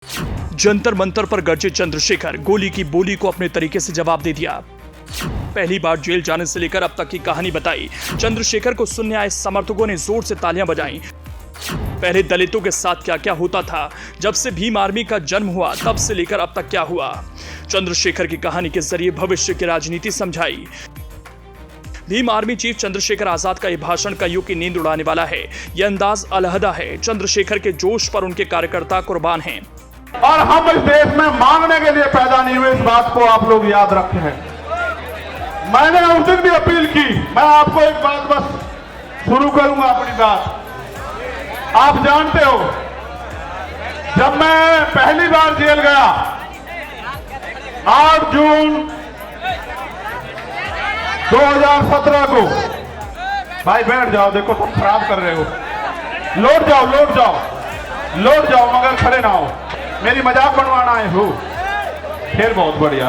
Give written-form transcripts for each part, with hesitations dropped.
जंतर मंतर पर गरजे चंद्रशेखर, गोली की बोली को अपने तरीके से जवाब दे दिया। पहली बार जेल जाने से लेकर अब तक की कहानी बताई। चंद्रशेखर को सुनने आए समर्थकों ने जोर से तालियां बजाईं। पहले दलितों के साथ क्या क्या होता था, जब से भीम आर्मी का जन्म हुआ तब से लेकर अब तक क्या हुआ। चंद्रशेखर की कहानी के जरिए भविष्य की राजनीति समझाई। भीम आर्मी चीफ चंद्रशेखर आजाद का यह भाषण कईयों की नींद उड़ाने वाला है। यह अंदाज अलहदा है। चंद्रशेखर के जोश पर उनके कार्यकर्ता कुर्बान हैं। और हम इस देश में मांगने के लिए पैदा नहीं हुए, इस बात को आप लोग याद रखें। मैंने उस दिन भी अपील की। मैं आपको एक बात बस शुरू करूंगा अपनी बात। आप जानते हो, जब मैं पहली बार जेल गया 8 जून 2017 को, भाई बैठ जाओ, देखो तुम खराब कर रहे हो, लौट जाओ लौट जाओ लौट जाओ, मगर खड़े ना हो। मेरी मजाक बनवाना है हो, खेल बहुत बढ़िया।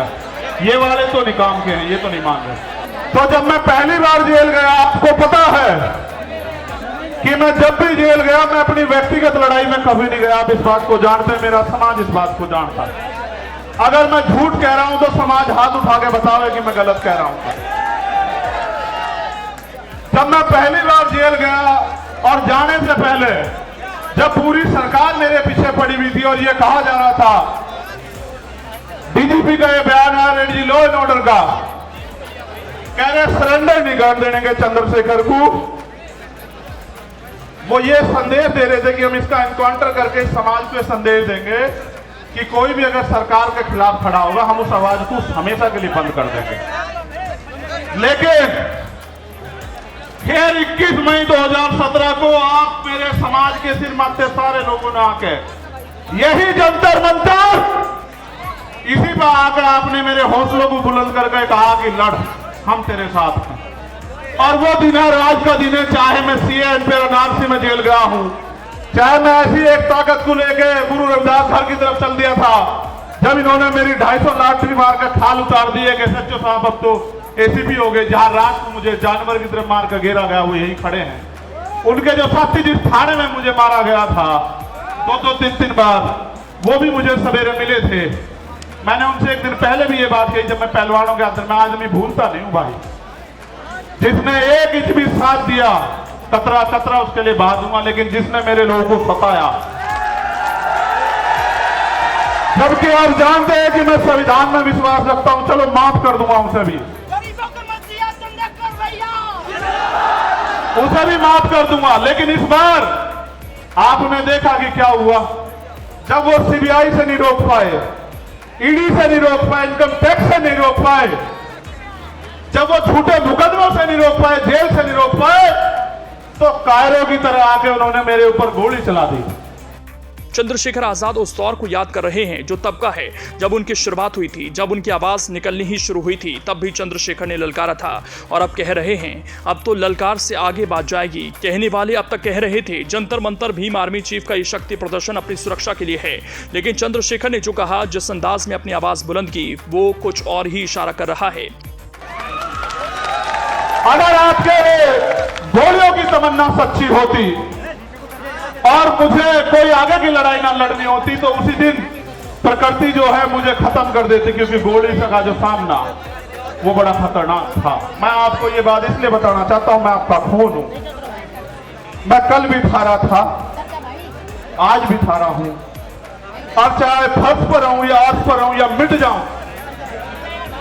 ये वाले तो नहीं काम के हैं, ये तो नहीं मान रहे। तो जब मैं पहली बार जेल गया, आपको पता है कि मैं जब भी जेल गया मैं अपनी व्यक्तिगत लड़ाई में कभी नहीं गया। आप इस बात को जानते हैं, मेरा समाज इस बात को जानता है। अगर मैं झूठ कह रहा हूं तो समाज हाथ उठा के बतावे कि मैं गलत कह रहा हूं। जब मैं पहली बार जेल गया और जाने से पहले जब पूरी सरकार मेरे पीछे पड़ी हुई थी और ये कहा जा रहा था, डीजीपी का ये बयान आया एडीजी लॉ एंड ऑर्डर का, कह रहे सरेंडर नहीं कर देंगे चंद्रशेखर को। वो ये संदेश दे रहे थे कि हम इसका एनकाउंटर करके समाज को संदेश देंगे कि कोई भी अगर सरकार के खिलाफ खड़ा होगा हम उस आवाज को हमेशा के लिए बंद कर देंगे। लेकिन फिर 21 मई 2017 को आप मेरे समाज के सिर माथे सारे लोगों ने आके यही जंतर मंतर, इसी पर आकर आपने मेरे हौसलों को बुलंद करके कहा कि लड़, हम तेरे साथ हैं। और वो दिन है, राज का दिन है। चाहे मैं सीएन पे वाराणसी में जेल गया हूं, चाहे मैं ऐसी एक ताकत को लेके गुरु रविदास घर की तरफ चल दिया था, जब इन्होंने मेरी 250 लाठी मार कर खाल उतार दी है कि सच्चो साहब अब तो एसीपी हो गए। जहां रात को मुझे जानवर की तरफ मार कर घेरा गया, वो यही खड़े हैं। उनके जो साथी जिस थाने में मुझे मारा गया था 2-2, 3-3 बार, वो भी मुझे सवेरे मिले थे। मैंने उनसे एक दिन पहले भी ये बात कही, जब मैं पहलवानों के अंदर, मैं आदमी भूलता नहीं हूं भाई। जिसने 1 इंच भी साथ दिया, कतरा कतरा उसके लिए बहा दूंगा। लेकिन जिसने मेरे लोगों को सताया, जबकि आप जानते हैं कि मैं संविधान में विश्वास रखता हूं, चलो माफ कर दूंगा उसे भी, उसे भी माफ कर दूंगा। लेकिन इस बार आपने देखा कि क्या हुआ। जब वो सीबीआई से नहीं रोक पाए, ईडी से नहीं रोक पाए, इनकम टैक्स से नहीं रोक पाए, जब वो झूठे मुकदमों से नहीं रोक पाए, जेल से नहीं रोक पाए, तो कायरों की तरह आके उन्होंने मेरे ऊपर गोली चला दी। चंद्रशेखर आजाद उस दौर को याद कर रहे हैं जो तब का है, जब उनकी शुरुआत हुई थी, जब उनकी आवाज निकलनी ही शुरू हुई थी। तब भी चंद्रशेखर ने ललकारा था और अब कह रहे हैं, अब तो ललकार से आगे बात जाएगी। कहने वाले अब तक कह रहे थे जंतर मंतर भीम आर्मी चीफ का ये शक्ति प्रदर्शन अपनी सुरक्षा के लिए है, लेकिन चंद्रशेखर ने जो कहा, जिस अंदाज में अपनी आवाज बुलंद की, वो कुछ और ही इशारा कर रहा है। अगर आपके गोलियों की तमन्ना सच्ची होती और मुझे कोई आगे की लड़ाई ना लड़नी होती, तो उसी दिन प्रकृति जो है मुझे खत्म कर देती, क्योंकि गोली से का जो सामना वो बड़ा खतरनाक था। मैं आपको ये बात इसलिए बताना चाहता हूं, मैं आपका खून हूं। मैं कल भी थारा था, आज भी थारा हूं, और चाहे फर्श पर रहूं या अर्श पर रहूं या मिट जाऊं,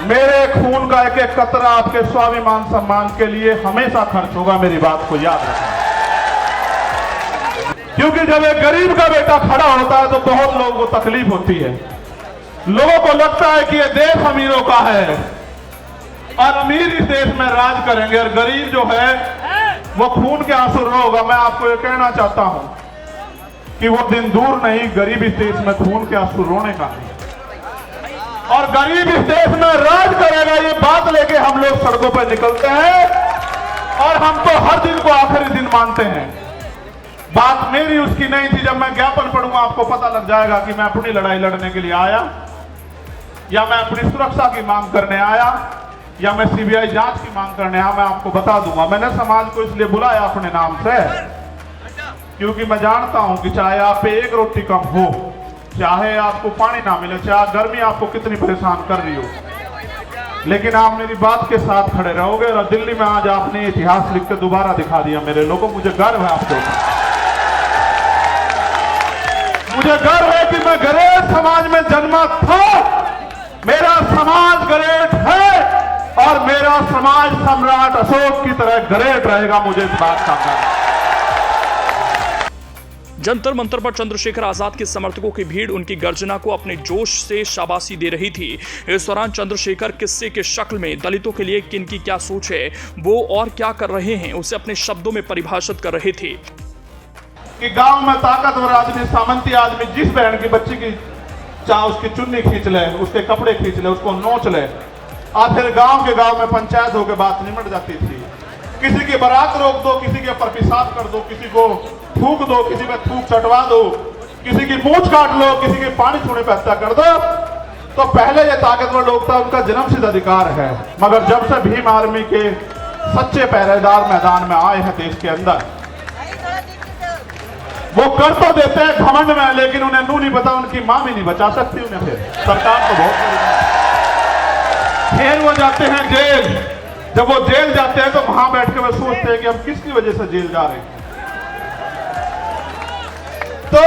मेरे खून का एक एक कतरा आपके स्वाभिमान सम्मान के लिए हमेशा खर्च होगा। मेरी बात को याद रखना, क्योंकि जब एक गरीब का बेटा खड़ा होता है तो बहुत लोगों को तकलीफ होती है। लोगों को लगता है कि ये देश अमीरों का है और अमीर इस देश में राज करेंगे, और गरीब जो है वो खून के आंसू रोगा। मैं आपको ये कहना चाहता हूं कि वो दिन दूर नहीं, गरीब इस देश में खून के आंसू रोने का है, और गरीब इस देश में राज करेगा। ये बात लेके हम लोग सड़कों पर निकलते हैं, और हम तो हर दिन को आखिरी दिन मानते हैं। बात मेरी उसकी नहीं थी। जब मैं ज्ञापन पढ़ूंगा आपको पता लग जाएगा कि मैं अपनी लड़ाई लड़ने के लिए आया, या मैं अपनी सुरक्षा की मांग करने आया, या मैं सीबीआई जांच की मांग करने आया। मैं आपको बता दूंगा। मैंने समाज को इसलिए बुलाया अपने नाम से, क्योंकि मैं जानता हूं कि चाहे आप पे एक रोटी कम हो, चाहे आपको पानी ना मिले, चाहे गर्मी आपको कितनी परेशान कर रही हो, लेकिन आप मेरी बात के साथ खड़े रहोगे। और दिल्ली में आज आपने इतिहास लिख के दोबारा दिखा दिया मेरे लोगों। मुझे गर्व है आपके ऊपर, मुझे गर्व है कि मैं गरेट समाज में जन्मा था। मेरा समाज गरेट है और मेरा समाज सम्राट अशोक की तरह गरेट रहेगा, मुझे इस बात का गर्व है। जंतर मंतर पर चंद्रशेखर आजाद के समर्थकों की भीड़ उनकी गर्जना को अपने जोश से शाबाशी दे रही थी। इस दौरान चंद्रशेखर किस्से के शक्ल में दलितों के लिए किनकी क्या सोच है, वो और क्या कर रहे हैं, उसे अपने शब्दों में परिभाषित कर रहे थे। कि गांव में ताकतवर आदमी, सामंती आदमी जिस बहन की बच्ची की चाहे उसकी चुन्नी खींच ले, उसके कपड़े खींच ले, उसको नोच ले, और फिर गांव में पंचायत होकर बात निमट जाती थी। किसी की बारात रोक दो, किसी के ऊपर पेशाब कर दो, किसी को थूक दो, किसी पे थूक चटवा दो, किसी की मूंछ काट लो, किसी के पानी छूने पे हत्या कर दो। तो पहले ये ताकतवर लोग था, उनका जन्मसिद्ध अधिकार है। मगर जब से भीम आर्मी के सच्चे पहरेदार मैदान में आए हैं देश के अंदर, वो कर तो देते हैं घमंड में, लेकिन उन्हें नू नहीं पता, उनकी मां भी नहीं बचा सकती उन्हें। फिर सरकार तो बहुत, फिर वो जाते हैं जेल। जब वो जेल जाते हैं तो वहां बैठ के वो सोचते हैं कि हम किसकी वजह से जेल जा रहे हैं। तो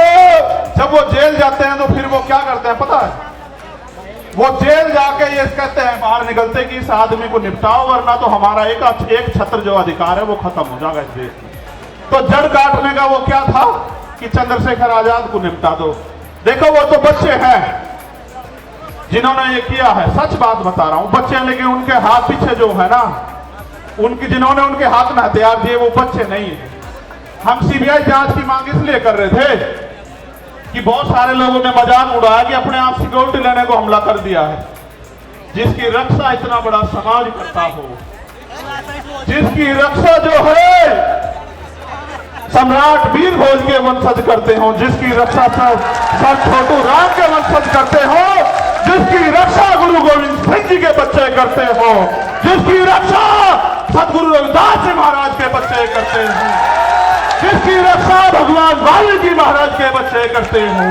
जब वो जेल जाते हैं तो फिर वो क्या करते हैं पता है? वो जेल जाके ये कहते हैं, बाहर निकलते कि इस आदमी को निपटाओ, वरना तो हमारा एक छत्र जो अधिकार है वो खत्म हो जाएगा इस देश में। तो जड़ काटने का वो क्या था कि चंद्रशेखर आजाद को निपटा दो। देखो वो तो बच्चे हैं जिन्होंने ये किया है, सच बात बता रहा हूं, बच्चे हैं, लेकिन उनके हाथ पीछे जो है ना, जिन्होंने उनके हाथ में हथियार दिए वो बच्चे नहीं है। हम सीबीआई जांच की मांग इसलिए कर रहे थे कि बहुत सारे लोगों ने मजाक उड़ाया कि अपने आप सिक्योरिटी लेने को हमला कर दिया है। जिसकी रक्षा इतना बड़ा समाज करता हो, जिसकी रक्षा जो है सम्राट वीर भोज के वंशज करते हो, जिसकी रक्षा संत छोटू राम के वंशज करते हो, जिसकी रक्षा गुरु गोविंद सिंह जी के बच्चे करते हो, जिसकी रक्षा सतगुरु रविदास जी महाराज के बच्चे करते हो, जिसकी रक्षा भगवान वाल्मीकि महाराज के बच्चे करते हो।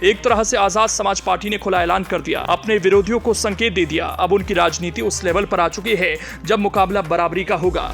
एक तरह से आजाद समाज पार्टी ने खुला ऐलान कर दिया, अपने विरोधियों को संकेत दे दिया। अब उनकी राजनीति उस लेवल पर आ चुकी है जब मुकाबला बराबरी का होगा।